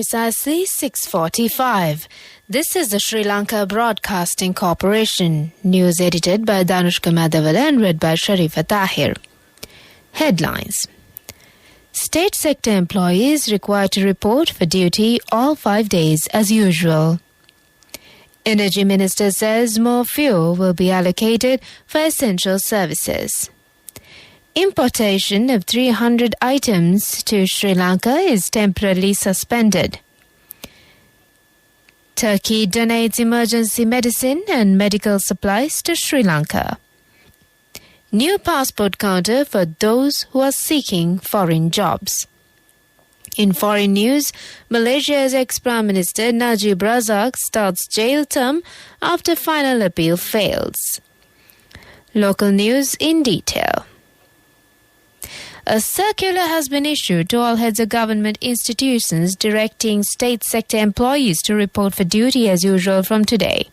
precisely 6:45. This is the Sri Lanka Broadcasting Corporation. News edited by Danushka Madhavala and read by Sharifa Tahir. Headlines. State sector employees required to report for duty all 5 days as usual. Energy Minister says more fuel will be allocated for essential services. Importation of 300 items to Sri Lanka is temporarily suspended. Turkey donates emergency medicine and medical supplies to Sri Lanka. New passport counter for those who are seeking foreign jobs. In foreign news, Malaysia's ex-Prime Minister Najib Razak starts jail term after final appeal fails. Local news in detail. A circular has been issued to all heads of government institutions directing state sector employees to report for duty as usual from today.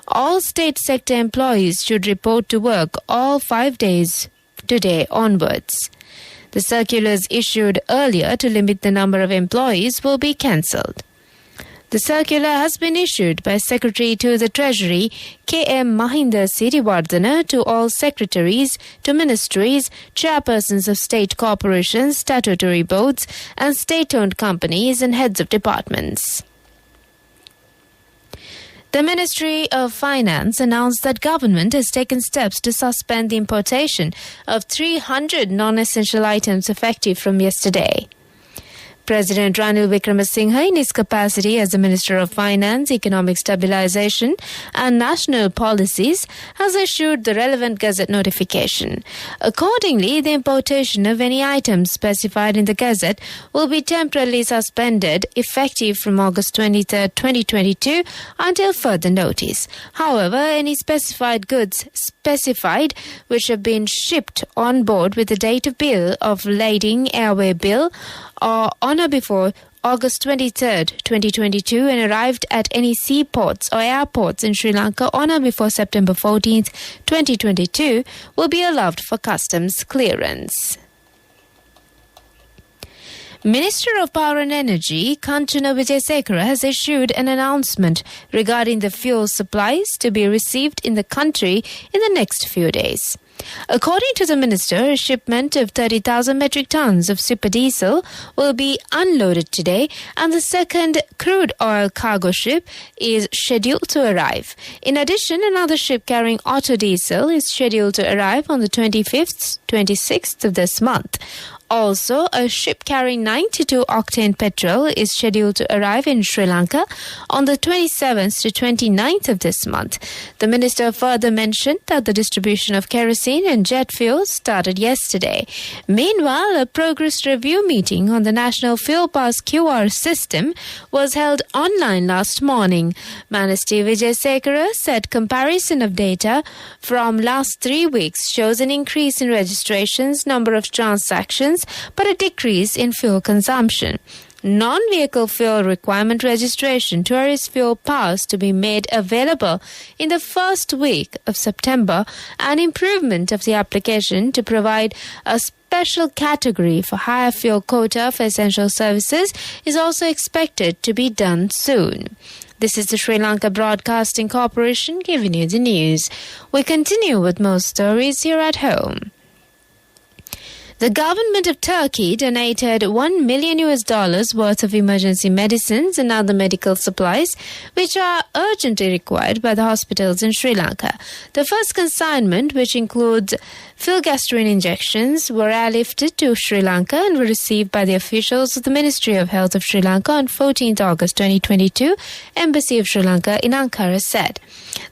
All state sector employees should report to work all 5 days today onwards. The circulars issued earlier to limit the number of employees will be cancelled. The circular has been issued by Secretary to the Treasury K.M. Mahinda Siriwardana to all secretaries to ministries, chairpersons of state corporations, statutory boards and state-owned companies and heads of departments. The Ministry of Finance announced that government has taken steps to suspend the importation of 300 non-essential items effective from yesterday. President Ranil Wickremesinghe, in his capacity as the Minister of Finance, Economic Stabilisation and National Policies, has issued the relevant Gazette notification. Accordingly, the importation of any items specified in the Gazette will be temporarily suspended effective from August 23, 2022 until further notice. However, any specified goods which have been shipped on board with the date of bill of lading airway bill or on or before August 23, 2022 and arrived at any seaports or airports in Sri Lanka on or before September 14, 2022 will be allowed for customs clearance. Minister of Power and Energy, Kanchana Wijesekara, has issued an announcement regarding the fuel supplies to be received in the country in the next few days. According to the minister, a shipment of 30,000 metric tons of super diesel will be unloaded today and the second crude oil cargo ship is scheduled to arrive. In addition, another ship carrying auto diesel is scheduled to arrive on the 25th, 26th of this month. Also, a ship carrying 92-octane petrol is scheduled to arrive in Sri Lanka on the 27th to 29th of this month. The minister further mentioned that the distribution of kerosene and jet fuel started yesterday. Meanwhile, a progress review meeting on the National Fuel Pass QR system was held online last morning. Minister Wijesekara said comparison of data from last 3 weeks shows an increase in registrations, number of transactions, but a decrease in fuel consumption. Non-vehicle fuel requirement registration tourist fuel pass to be made available in the first week of September and improvement of the application to provide a special category for higher fuel quota for essential services is also expected to be done soon. This is the Sri Lanka Broadcasting Corporation giving you the news. We continue with more stories here at home. The government of Turkey donated $1 million worth of emergency medicines and other medical supplies, which are urgently required by the hospitals in Sri Lanka. The first consignment, which includes filgrastim injections, were airlifted to Sri Lanka and were received by the officials of the Ministry of Health of Sri Lanka on 14th August 2022, Embassy of Sri Lanka in Ankara said.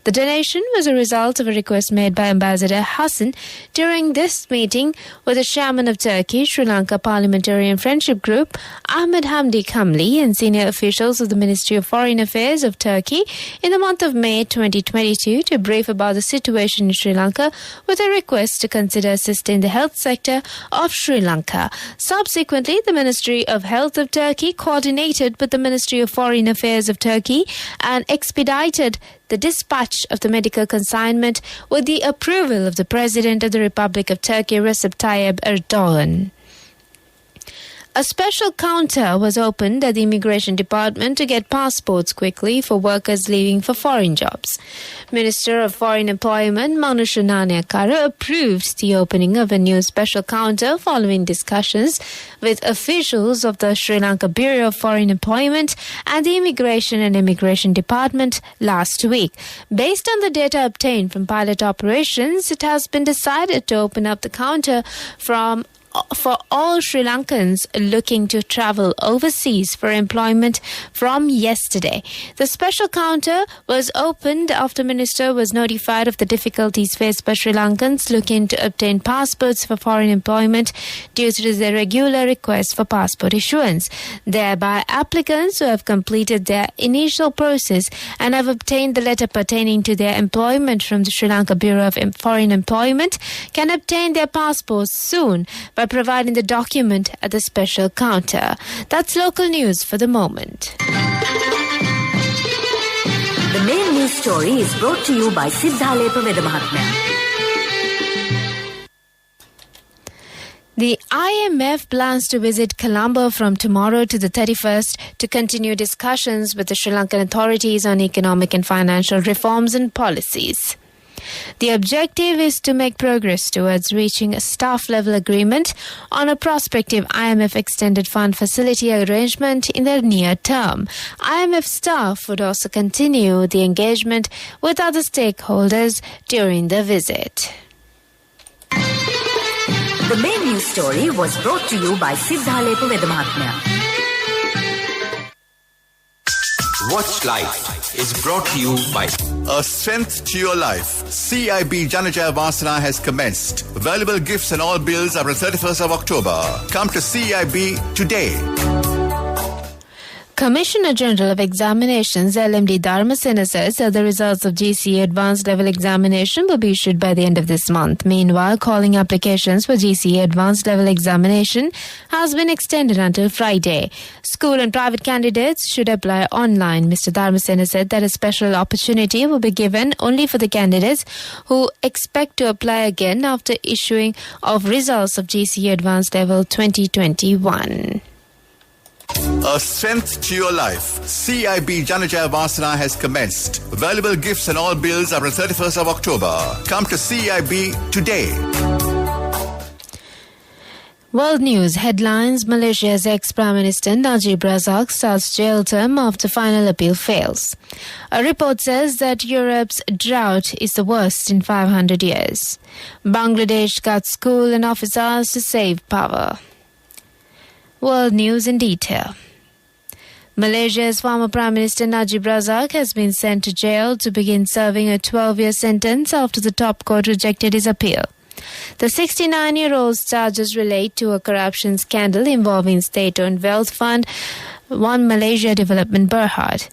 The donation was a result of a request made by Ambassador Hassan during this meeting with the chairman of Turkey, Sri Lanka Parliamentarian Friendship Group, Ahmed Hamdi Kamli, and senior officials of the Ministry of Foreign Affairs of Turkey in the month of May 2022 to brief about the situation in Sri Lanka with a request to consider assisting the health sector of Sri Lanka. Subsequently, the Ministry of Health of Turkey coordinated with the Ministry of Foreign Affairs of Turkey and expedited the dispatch of the medical consignment with the approval of the President of the Republic of Turkey, Recep Tayyip Erdogan. A special counter was opened at the Immigration Department to get passports quickly for workers leaving for foreign jobs. Minister of Foreign Employment Manusha Nanayakkara approved the opening of a new special counter following discussions with officials of the Sri Lanka Bureau of Foreign Employment and the Immigration and Immigration Department last week. Based on the data obtained from pilot operations, it has been decided to open up the counter for all Sri Lankans looking to travel overseas for employment from yesterday. The special counter was opened after Minister was notified of the difficulties faced by Sri Lankans looking to obtain passports for foreign employment due to the regular request for passport issuance. Thereby, applicants who have completed their initial process and have obtained the letter pertaining to their employment from the Sri Lanka Bureau of Foreign Employment can obtain their passports soon by providing the document at the special counter. That's local news for the moment. The main news story is brought to you by Siddhalepa Vedamahatmya. The IMF plans to visit Colombo from tomorrow to the 31st to continue discussions with the Sri Lankan authorities on economic and financial reforms and policies. The objective is to make progress towards reaching a staff-level agreement on a prospective IMF Extended Fund Facility arrangement in the near term. IMF staff would also continue the engagement with other stakeholders during the visit. The main news story was brought to you by Siddhalepa Vedamahatmya. Watch Life is brought to you by A Strength to Your Life. CIB Janajaya Vasana has commenced. Valuable gifts and all bills are on 31st of October. Come to CIB today. Commissioner General of Examinations LMD Dharmasena says that the results of GCE Advanced Level Examination will be issued by the end of this month. Meanwhile, calling applications for GCE Advanced Level Examination has been extended until Friday. School and private candidates should apply online. Mr. Dharmasena said that a special opportunity will be given only for the candidates who expect to apply again after issuing of results of GCE Advanced Level 2021. A Strength to Your Life. CIB Janajaya Vasana has commenced. Valuable gifts and all bills are on 31st of October. Come to CIB today. World News headlines: Malaysia's ex-Prime Minister Najib Razak starts jail term after final appeal fails. A report says that Europe's drought is the worst in 500 years. Bangladesh cuts school and office hours to save power. World News in detail. Malaysia's former Prime Minister Najib Razak has been sent to jail to begin serving a 12-year sentence after the top court rejected his appeal. The 69-year-old's charges relate to a corruption scandal involving state-owned wealth fund One Malaysia Development Berhad.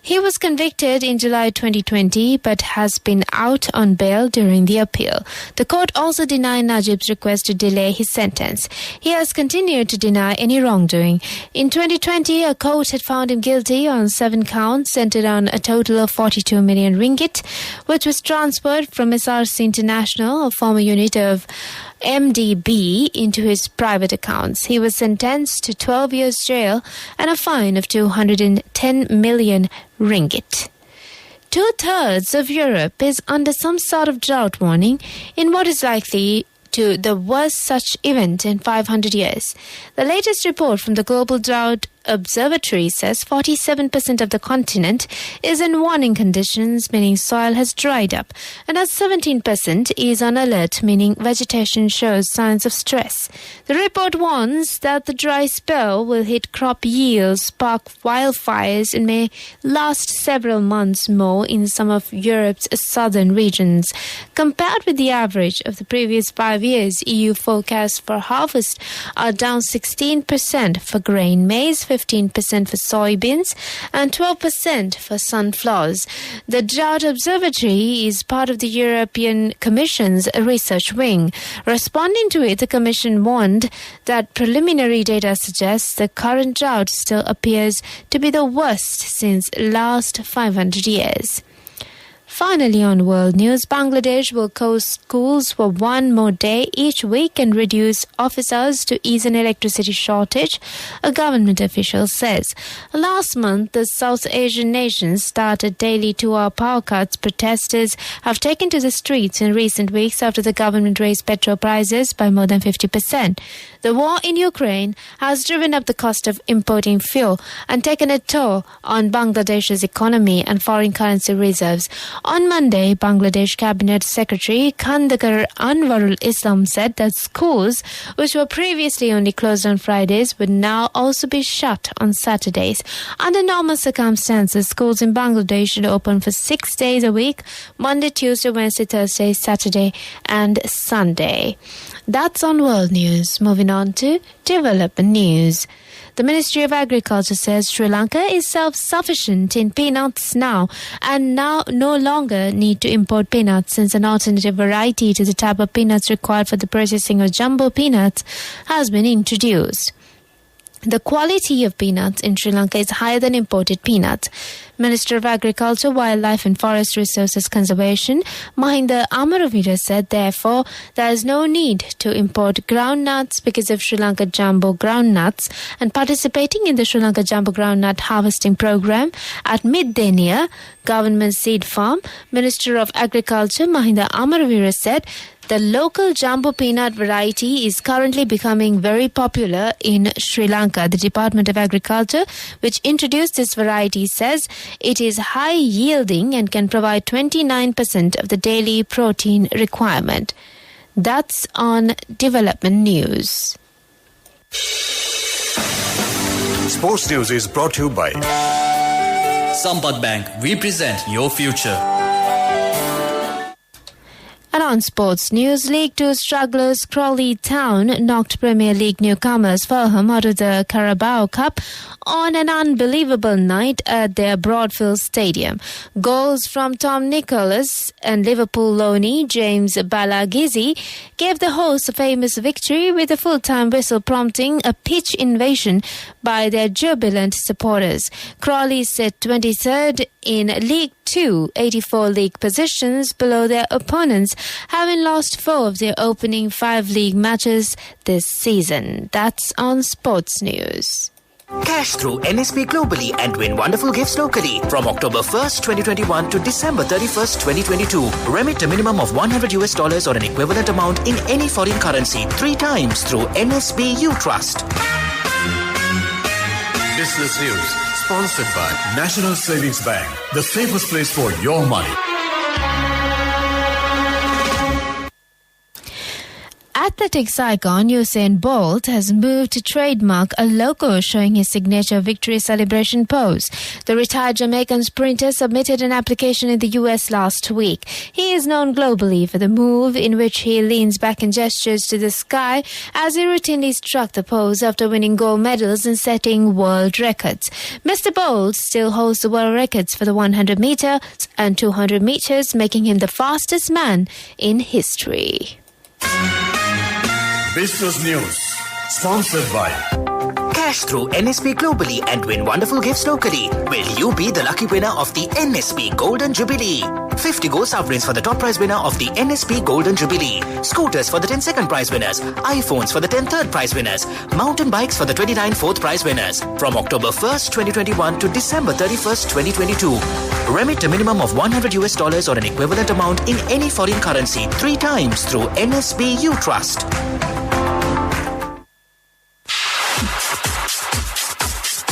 He was convicted in July 2020 but has been out on bail during the appeal. The court also denied Najib's request to delay his sentence. He has continued to deny any wrongdoing. In 2020, a court had found him guilty on 7 counts centered on a total of 42 million ringgit, which was transferred from SRC International, a former unit of MDB, into his private accounts. He was sentenced to 12 years jail and a fine of 210 million ringgit. 2/3 of Europe is under some sort of drought warning in what is likely to the worst such event in 500 years. The latest report from the Global Drought Observatory says 47% of the continent is in warning conditions, meaning soil has dried up, and as 17% is on alert, meaning vegetation shows signs of stress. The report warns that the dry spell will hit crop yields, spark wildfires, and may last several months more in some of Europe's southern regions. Compared with the average of the previous 5 years, EU forecasts for harvest are down 16% for grain, maize 15% for soybeans, and 12% for sunflowers. The Drought Observatory is part of the European Commission's research wing. Responding to it, the Commission warned that preliminary data suggests the current drought still appears to be the worst since last 500 years. Finally, on world news, Bangladesh will close schools for one more day each week and reduce office hours to ease an electricity shortage, a government official says. Last month, the South Asian nations started daily 2-hour power cuts. Protesters have taken to the streets in recent weeks after the government raised petrol prices by more than 50%. The war in Ukraine has driven up the cost of importing fuel and taken a toll on Bangladesh's economy and foreign currency reserves. On Monday, Bangladesh Cabinet Secretary Khandakar Anwarul Islam said that schools, which were previously only closed on Fridays, would now also be shut on Saturdays. Under normal circumstances, schools in Bangladesh should open for 6 days a week, Monday, Tuesday, Wednesday, Thursday, Saturday and Sunday. That's on world news. Moving on to development news. The Ministry of Agriculture says Sri Lanka is self-sufficient in peanuts now and now no longer need to import peanuts since an alternative variety to the type of peanuts required for the processing of jumbo peanuts has been introduced. The quality of peanuts in Sri Lanka is higher than imported peanuts. Minister of Agriculture, Wildlife and Forest Resources Conservation, Mahinda Amaravira said, therefore, there is no need to import groundnuts because of Sri Lanka Jumbo Groundnuts, and participating in the Sri Lanka Jumbo Groundnut Harvesting Program at Middenia Government Seed Farm, Minister of Agriculture, Mahinda Amaravira said, the local jumbo peanut variety is currently becoming very popular in Sri Lanka. The Department of Agriculture, which introduced this variety, says it is high yielding and can provide 29% of the daily protein requirement. That's on development news. Sports news is brought to you by Sampath Bank. We present your future. And on sports news, League 2 strugglers Crawley Town knocked Premier League newcomers Fulham out of the Carabao Cup on an unbelievable night at their Broadfield Stadium. Goals from Tom Nicholas and Liverpool loanee James Balagizi gave the hosts a famous victory, with a full-time whistle prompting a pitch invasion by their jubilant supporters. Crawley sit 23rd in League 2, 84 league positions below their opponents, having lost 4 of their opening 5 league matches this season. That's on sports news. Cash through NSP globally and win wonderful gifts locally. From October 1st, 2021 to December 31st, 2022. Remit a minimum of $100 or an equivalent amount in any foreign currency 3 times through NSB U Trust. Business News, sponsored by National Savings Bank, the safest place for your money. Athletics icon Usain Bolt has moved to trademark a logo showing his signature victory celebration pose. The retired Jamaican sprinter submitted an application in the US last week. He is known globally for the move in which he leans back and gestures to the sky as he routinely struck the pose after winning gold medals and setting world records. Mr. Bolt still holds the world records for the 100 meters and 200 meters, making him the fastest man in history. Business News, sponsored by Cash through NSP globally and win wonderful gifts locally. Will you be the lucky winner of the NSP Golden Jubilee? 50 gold sovereigns for the top prize winner of the NSP Golden Jubilee. Scooters for the 10-second prize winners. iPhones for the 10-third prize winners. Mountain bikes for the 29 fourth prize winners. From October 1st, 2021 to December 31st, 2022. Remit a minimum of $100 or an equivalent amount in any foreign currency 3 times through NSB U Trust.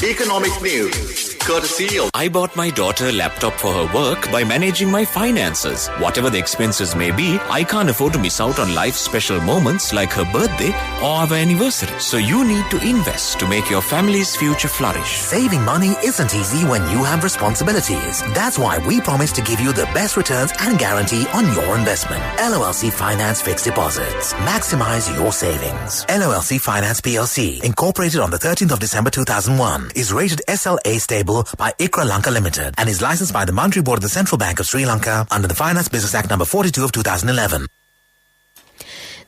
Economic news, courtesy of... I bought my daughter a laptop for her work by managing my finances. Whatever the expenses may be, I can't afford to miss out on life's special moments like her birthday or our anniversary. So you need to invest to make your family's future flourish. Saving money isn't easy when you have responsibilities. That's why we promise to give you the best returns and guarantee on your investment. LOLC Finance Fixed Deposits. Maximize your savings. LOLC Finance PLC, incorporated on the 13th of December 2001, is rated SLA stable by ICRA Lanka Limited and is licensed by the Monetary Board of the Central Bank of Sri Lanka under the Finance Business Act number 42 of 2011.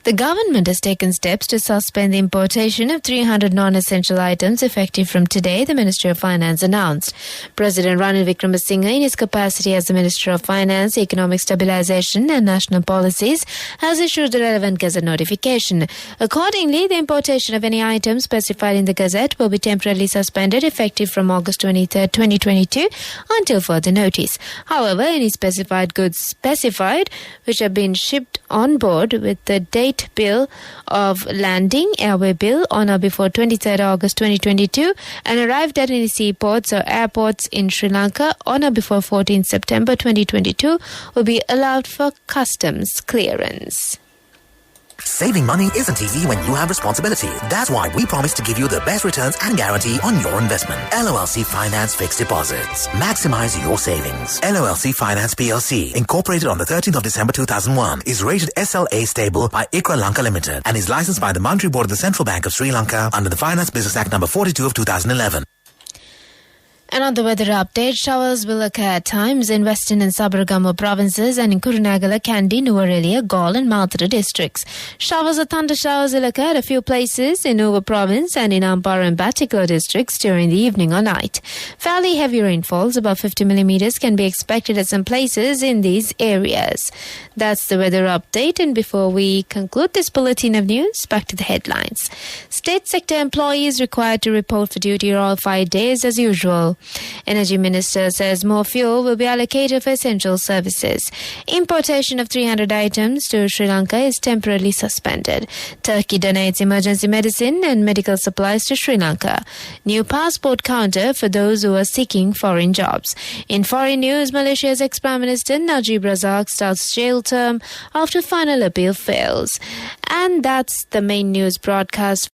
The government has taken steps to suspend the importation of 300 non-essential items effective from today, the Ministry of Finance announced. President Ranil Wickremesinghe, in his capacity as the Minister of Finance, Economic Stabilisation and National Policies, has issued the relevant Gazette notification. Accordingly, the importation of any items specified in the Gazette will be temporarily suspended effective from August 23, 2022 until further notice. However, any specified goods which have been shipped on board with the date bill of landing, airway bill on or before 23rd August 2022 and arrived at any seaports or airports in Sri Lanka on or before 14th September 2022 will be allowed for customs clearance. Saving money isn't easy when you have responsibilities. That's why we promise to give you the best returns and guarantee on your investment. LOLC Finance Fixed Deposits. Maximize your savings. LOLC Finance PLC, incorporated on the 13th of December 2001, is rated SLA stable by ICRA Lanka Limited and is licensed by the Monetary Board of the Central Bank of Sri Lanka under the Finance Business Act number 42 of 2011. And on the weather update, showers will occur at times in Western and Sabaragamu provinces and in Kurunegala, Kandy, Nuwara, Galle and Mathura districts. Showers or thunder showers will occur at a few places in Nuwa province and in Ampara and Batticaloa districts during the evening or night. Fairly heavy rainfalls, above 50 millimeters, can be expected at some places in these areas. That's the weather update. And before we conclude this bulletin of news, back to the headlines. State sector employees required to report for duty all 5 days as usual. Energy Minister says more fuel will be allocated for essential services. Importation of 300 items to Sri Lanka is temporarily suspended. Turkey donates emergency medicine and medical supplies to Sri Lanka. New passport counter for those who are seeking foreign jobs. In foreign news, Malaysia's ex-Prime Minister Najib Razak starts jail term after final appeal fails. And that's the main news broadcast.